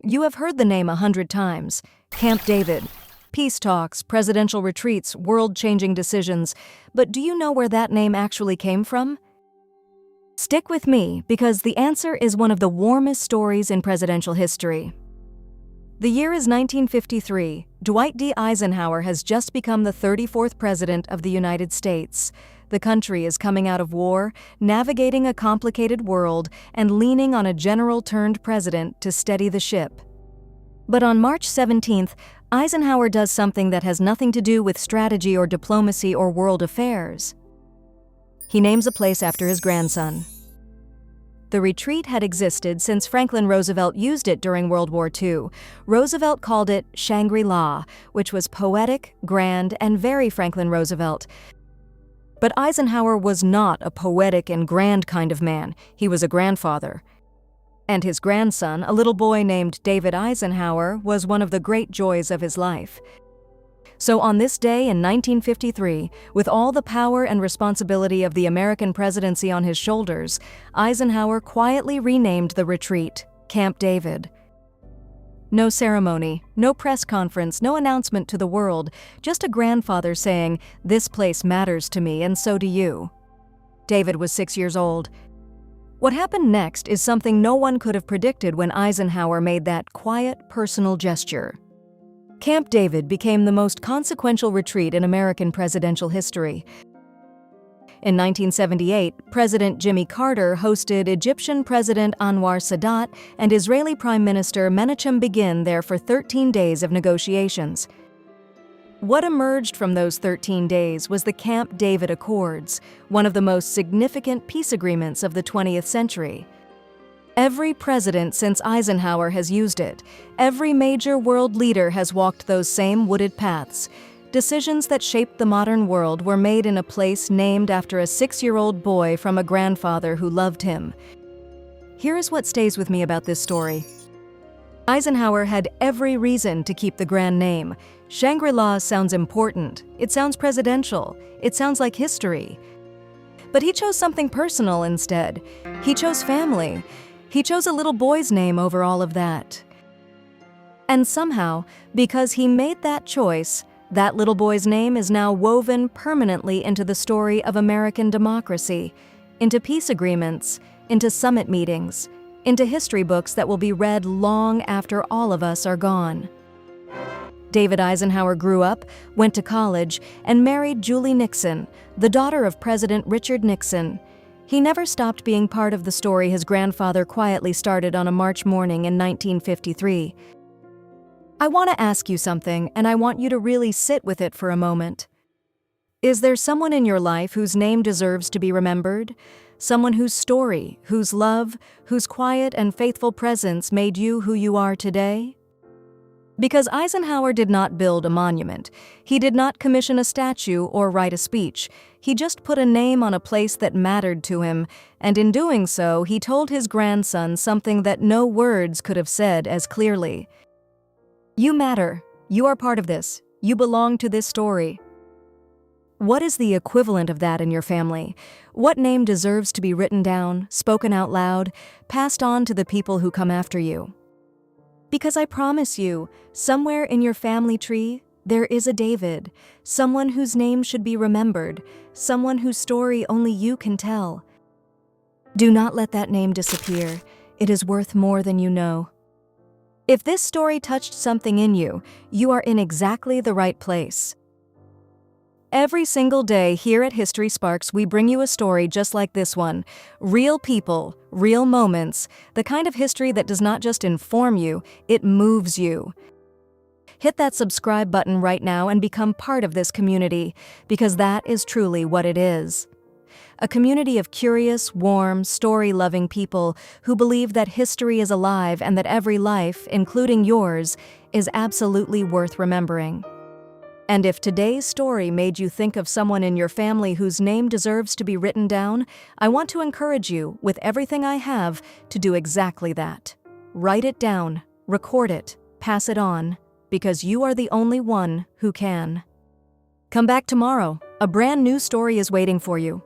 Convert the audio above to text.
You have heard the name 100 times. Camp David. Peace talks, presidential retreats, world-changing decisions. But do you know where that name actually came from? Stick with me, because the answer is one of the warmest stories in presidential history. The year is 1953. Dwight D. Eisenhower has just become the 34th President of the United States. The country is coming out of war, navigating a complicated world, and leaning on a general-turned-president to steady the ship. But on March 17th, Eisenhower does something that has nothing to do with strategy or diplomacy or world affairs. He names a place after his grandson. The retreat had existed since Franklin Roosevelt used it during World War II. Roosevelt called it Shangri-La, which was poetic, grand, and very Franklin Roosevelt. But Eisenhower was not a poetic and grand kind of man. He was a grandfather. And his grandson, a little boy named David Eisenhower, was one of the great joys of his life. So on this day in 1953, with all the power and responsibility of the American presidency on his shoulders, Eisenhower quietly renamed the retreat Camp David. No ceremony, no press conference, no announcement to the world, just a grandfather saying, "This place matters to me, and so do you." David was 6 years old. What happened next is something no one could have predicted when Eisenhower made that quiet, personal gesture. Camp David became the most consequential retreat in American presidential history. In 1978, President Jimmy Carter hosted Egyptian President Anwar Sadat and Israeli Prime Minister Menachem Begin there for 13 days of negotiations. What emerged from those 13 days was the Camp David Accords, one of the most significant peace agreements of the 20th century. Every president since Eisenhower has used it. Every major world leader has walked those same wooded paths. Decisions that shaped the modern world were made in a place named after a 6-year-old boy from a grandfather who loved him. Here is what stays with me about this story. Eisenhower had every reason to keep the grand name. Shangri-La sounds important. It sounds presidential. It sounds like history. But he chose something personal instead. He chose family. He chose a little boy's name over all of that. And somehow, because he made that choice, that little boy's name is now woven permanently into the story of American democracy, into peace agreements, into summit meetings, into history books that will be read long after all of us are gone. David Eisenhower grew up, went to college, and married Julie Nixon, the daughter of President Richard Nixon. He never stopped being part of the story his grandfather quietly started on a March morning in 1953. I want to ask you something, and I want you to really sit with it for a moment. Is there someone in your life whose name deserves to be remembered? Someone whose story, whose love, whose quiet and faithful presence made you who you are today? Because Eisenhower did not build a monument. He did not commission a statue or write a speech. He just put a name on a place that mattered to him, and in doing so, he told his grandson something that no words could have said as clearly. You matter. You are part of this. You belong to this story. What is the equivalent of that in your family? What name deserves to be written down, spoken out loud, passed on to the people who come after you? Because I promise you, somewhere in your family tree, there is a David, someone whose name should be remembered, someone whose story only you can tell. Do not let that name disappear. It is worth more than you know. If this story touched something in you, you are in exactly the right place. Every single day here at History Sparks, we bring you a story just like this one. Real people, real moments, the kind of history that does not just inform you, it moves you. Hit that subscribe button right now and become part of this community, because that is truly what it is. A community of curious, warm, story-loving people who believe that history is alive and that every life, including yours, is absolutely worth remembering. And if today's story made you think of someone in your family whose name deserves to be written down, I want to encourage you, with everything I have, to do exactly that. Write it down, record it, pass it on, because you are the only one who can. Come back tomorrow. A brand new story is waiting for you.